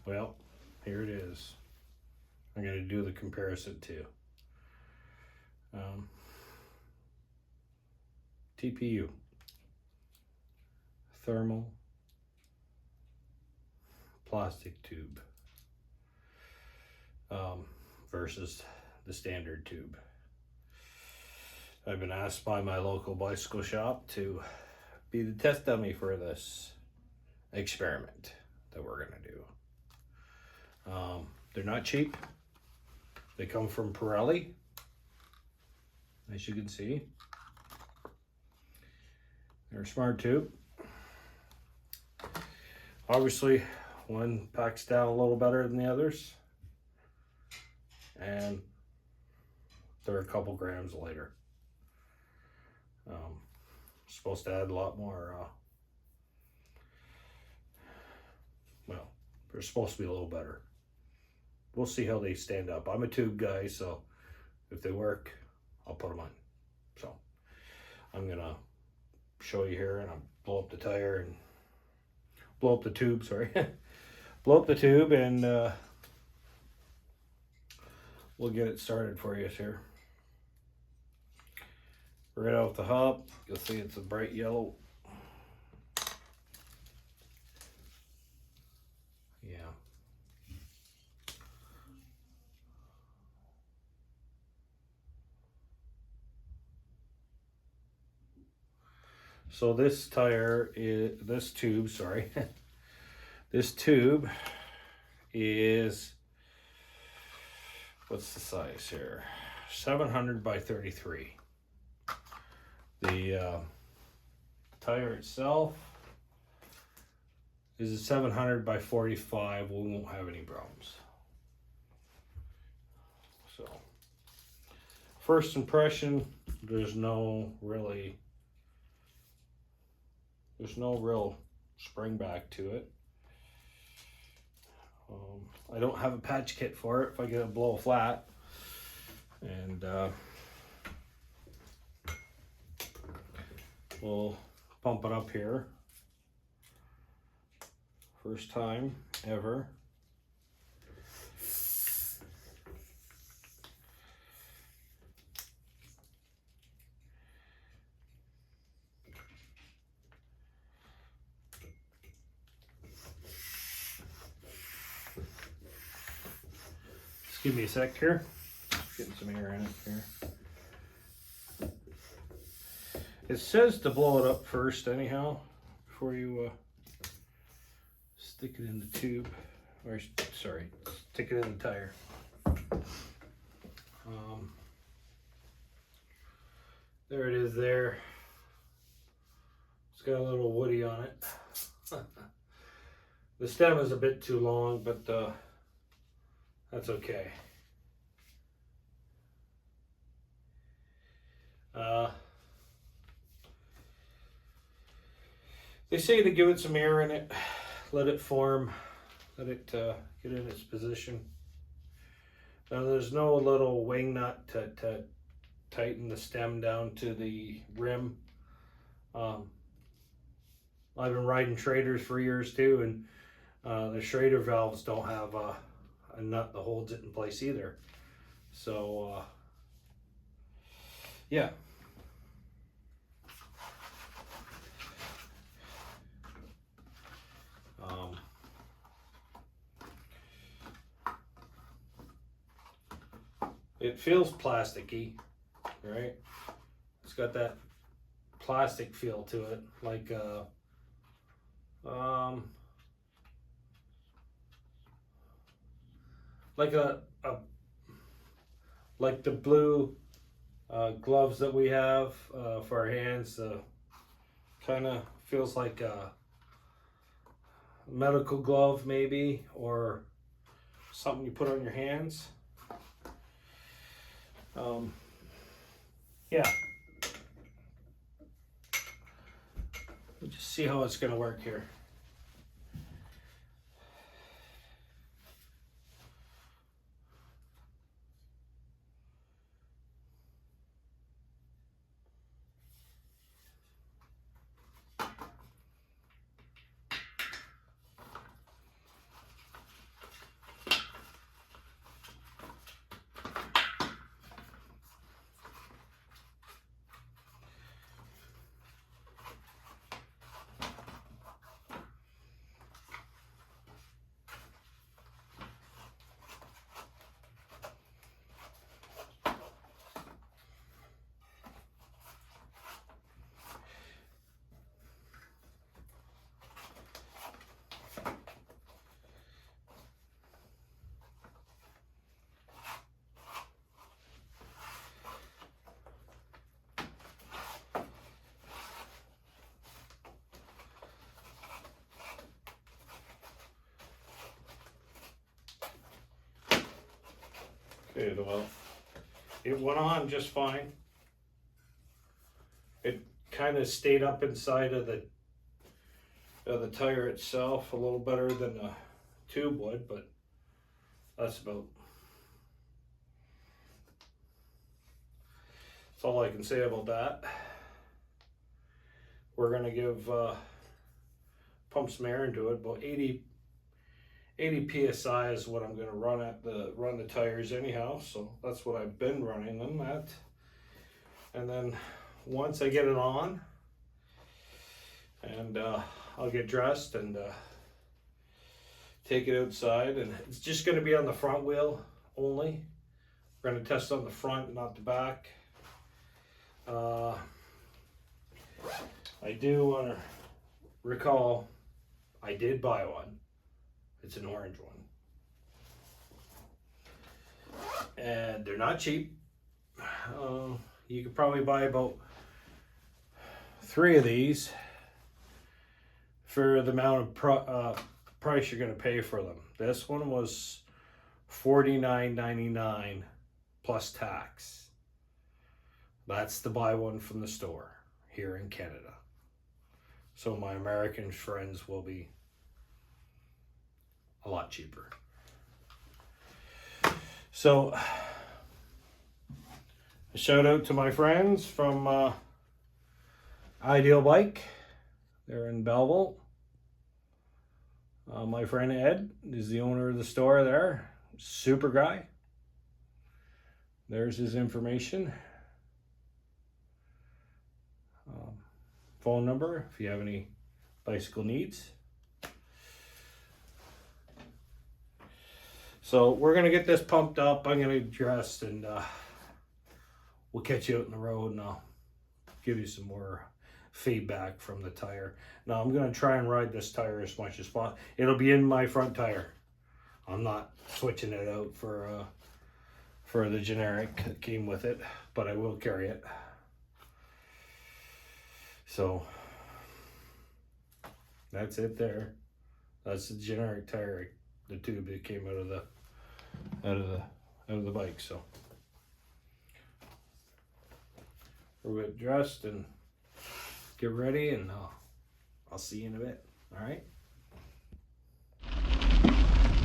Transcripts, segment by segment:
Well, here it is. I'm going to do the comparison too. TPU, thermal plastic tube, versus the standard tube. I've been asked by my local bicycle shop to be the test dummy for this experiment that we're gonna do. They're not cheap. They come from Pirelli, as you can see. They're a smart tube. Obviously, one packs down a little better than the others, and they're a couple grams lighter. Supposed to add a lot more, well, they're supposed to be a little better. We'll see how they stand up. I'm a tube guy, so if they work, I'll put them on. So I'm gonna show you here, and I'll blow up the tire and blow up the tube, sorry. Blow up the tube, and we'll get it started for you here. Right off the hop, you'll see it's a bright yellow. Yeah. So this tire is, this tube, sorry, this tube is, what's the size here? 700 by 33. The tire itself is a 700 by 45. We won't have any problems. So, first impression, there's no real spring back to it. I don't have a patch kit for it if I get it blow flat, and we'll pump it up here. First time ever. Just give me a sec here. Getting some air in it here. It says to blow it up first anyhow, before you stick it in the tube, or sorry, stick it in the tire. There it is there. It's got a little woody on it. The stem is a bit too long, but that's okay. They say to give it some air in it, let it form, let it get in its position. Now there's no little wing nut to tighten the stem down to the rim. I've been riding Schraders for years too, and the Schrader valves don't have a nut that holds it in place either. So yeah. It feels plasticky, right? It's got that plastic feel to it, like like the blue gloves that we have for our hands. Kind of feels like a medical glove maybe, or something you put on your hands. Yeah. Let's just see how it's going to work here. Okay, well, it went on just fine. It kind of stayed up inside of the tire itself a little better than a tube would, but that's all I can say about that. We're gonna give pump some air into it. About 80 psi is what I'm gonna run the tires anyhow. So that's what I've been running them at. And then once I get it on, and I'll get dressed and take it outside, and it's just gonna be on the front wheel only. We're gonna test on the front, not the back. I do want to recall I did buy one. It's an orange one. And they're not cheap. You could probably buy about 3 of these for the amount of price you're going to pay for them. This one was $49.99 plus tax. That's the buy one from the store here in Canada. So my American friends will be a lot cheaper. So a shout out to my friends from Ideal Bike. They're in Belleville. My friend Ed is the owner of the store there. Super guy. There's his information. Phone number if you have any bicycle needs. So we're gonna get this pumped up. I'm gonna get dressed, and we'll catch you out on the road, and I'll give you some more feedback from the tire. Now I'm gonna try and ride this tire as much as possible. It'll be in my front tire. I'm not switching it out for the generic that came with it, but I will carry it. So that's it there. That's the generic tire, the tube that came out of the bike. So we'll get dressed and get ready, and I'll see you in a bit. All right.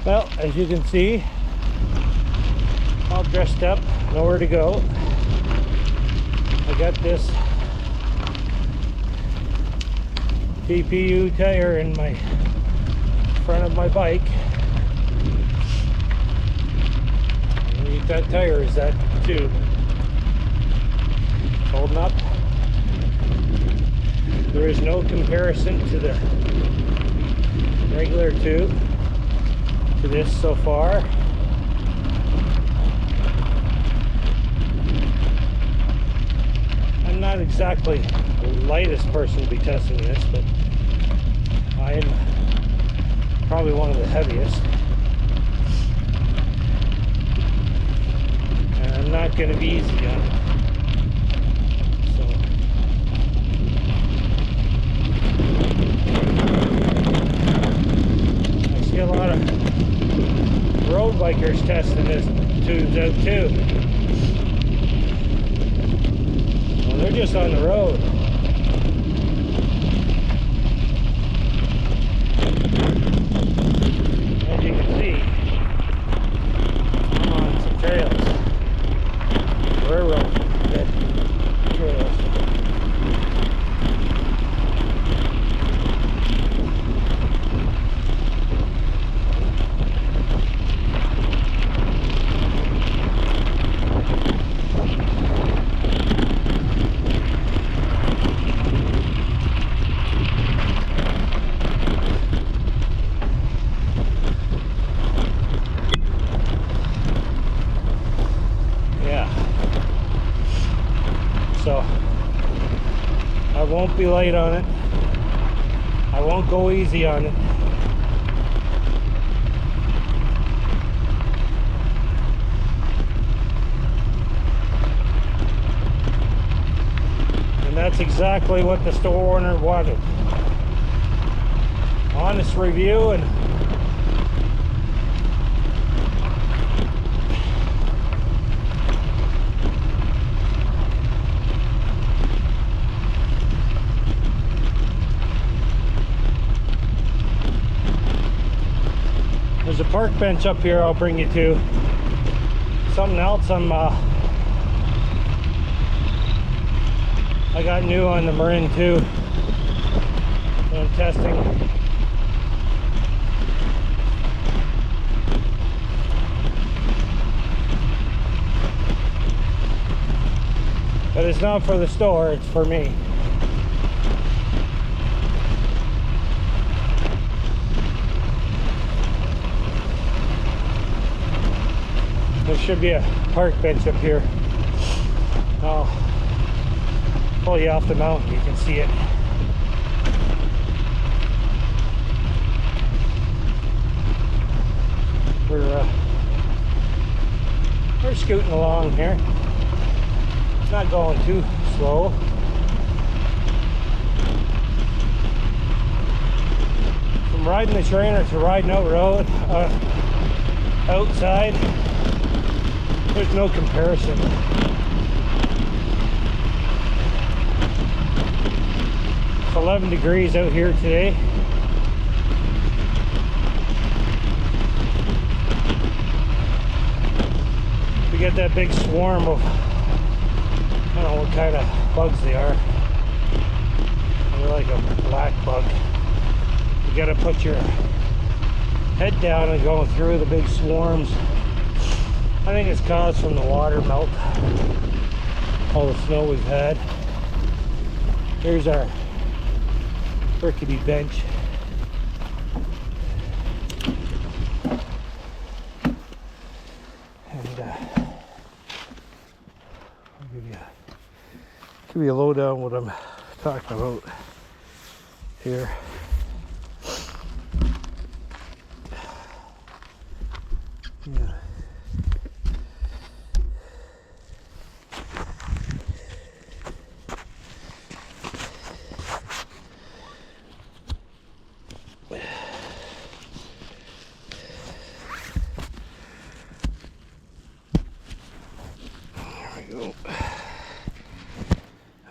Well, as you can see, all dressed up, nowhere to go. I got this TPU tire in my front of my bike. Underneath that tire is that tube. It's holding up. There is no comparison to the regular tube to this so far. I'm not exactly the lightest person to be testing this, but I am probably one of the heaviest. And I'm not going to be easy on it. So I see a lot of road bikers testing this tubes out too. Well, they're just on the road. As you can see, I'm on some trails, railroad trails. So I won't be light on it. I won't go easy on it. And that's exactly what the store owner wanted. Honest review, and There's a park bench up here I'll bring you to. Something else I got new on the Marin too. I'm testing. But it's not for the store, it's for me. There should be a park bench up here. I'll pull you off the mountain, you can see it. We're scooting along here. It's not going too slow. From riding the trainer to riding out road, outside, there's no comparison. It's 11 degrees out here today. We get that big swarm of, I don't know what kind of bugs they are. They're like a black bug. You gotta put your head down and go through the big swarms. I think it's caused from the water melt, all the snow we've had. Here's our rickety bench. And I'll give you a lowdown what I'm talking about here. Yeah.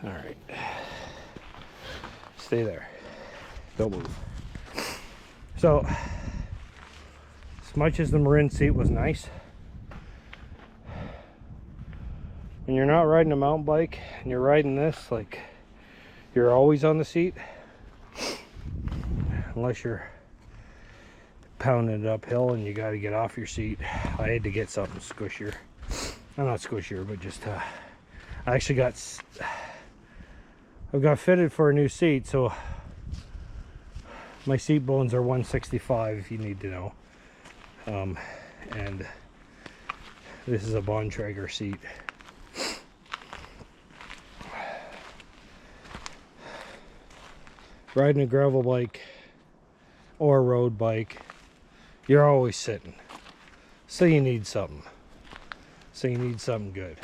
Alright. Stay there. Don't move. So, as much as the Marin seat was nice, when you're not riding a mountain bike and you're riding this, like, you're always on the seat, unless you're pounding it uphill and you got to get off your seat. I had to get something squishier. Not squishier, but just I actually I've got fitted for a new seat, so my seat bones are 165 if you need to know. And this is a Bontrager seat. Riding a gravel bike or a road bike, you're always sitting, so you need something. So you need something good.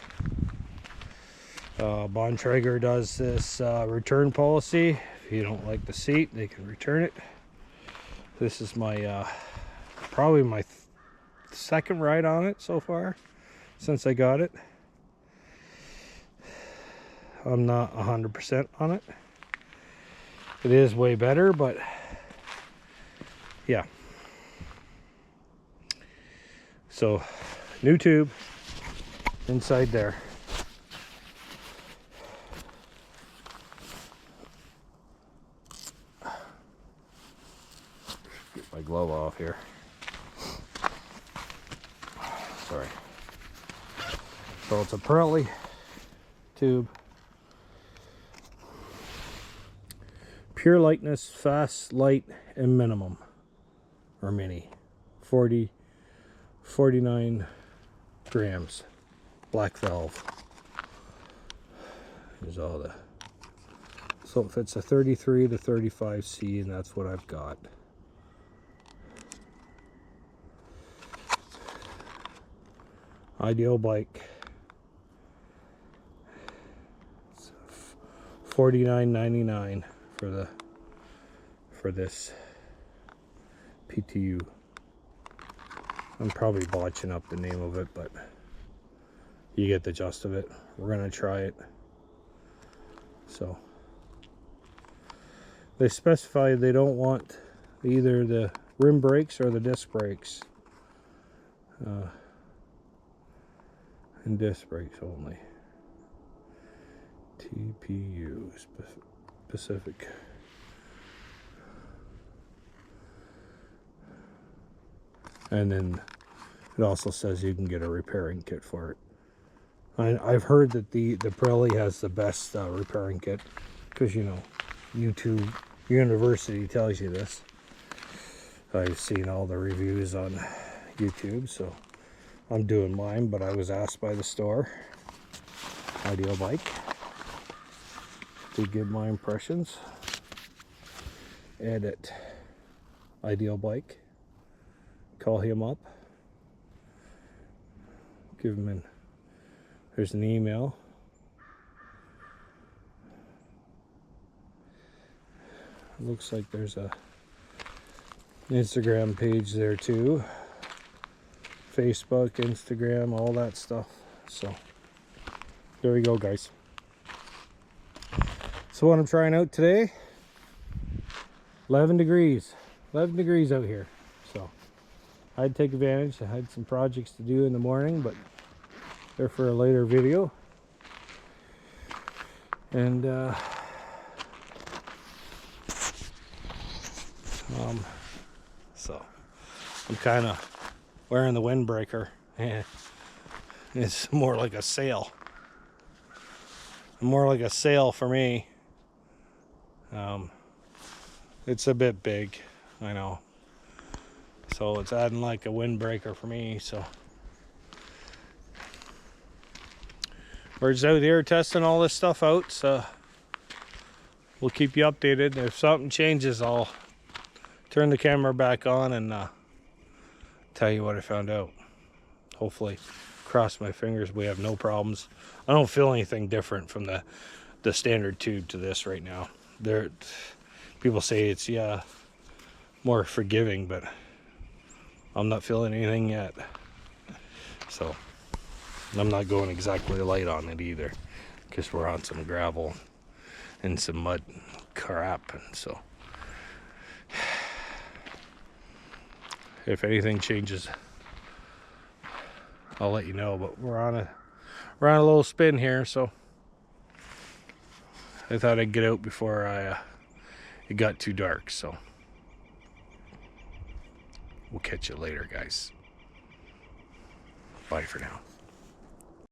Bontrager does this return policy. If you don't like the seat, they can return it. This is my probably my second ride on it so far since I got it. I'm not 100% on it. It is way better, but yeah. So new tube inside there. Get my glove off here. Sorry. So it's a Pirelli tube. Pure lightness, fast, light, and minimum. Or mini. 49 grams. Black valve. Here's all the. So it fits a 33 to 35C, and that's what I've got. Ideal bike. It's $49.99 for this PTU. I'm probably botching up the name of it, but you get the gist of it. We're gonna try it. So they specify they don't want either the rim brakes or the disc brakes And disc brakes only. TPU Pacific. And then it also says you can get a repairing kit for it. I've heard that the Pirelli has the best repairing kit, because you know, YouTube University tells you this. I've seen all the reviews on YouTube, so I'm doing mine, but I was asked by the store, Ideal Bike, to give my impressions. Edit Ideal Bike. Call him up. Give him there's an email. It looks like there's a Instagram page there too. Facebook, Instagram, all that stuff. So there we go, guys. So what I'm trying out today, 11 degrees out here. So I'd take advantage. I had some projects to do in the morning, but they're for a later video. And so I'm kind of wearing the windbreaker, and it's more like a sail. More like a sail for me. It's a bit big, I know. So it's adding like a windbreaker for me. So we're just out here testing all this stuff out. So we'll keep you updated. If something changes, I'll turn the camera back on and tell you what I found out. Hopefully, cross my fingers, we have no problems. I don't feel anything different from the standard tube to this right now. People say it's, yeah, more forgiving, but I'm not feeling anything yet. So I'm not going exactly light on it either, because we're on some gravel and some mud crap. And so if anything changes, I'll let you know. But we're on a little spin here, so I thought I'd get out before it got too dark. So we'll catch you later, guys. Bye for now.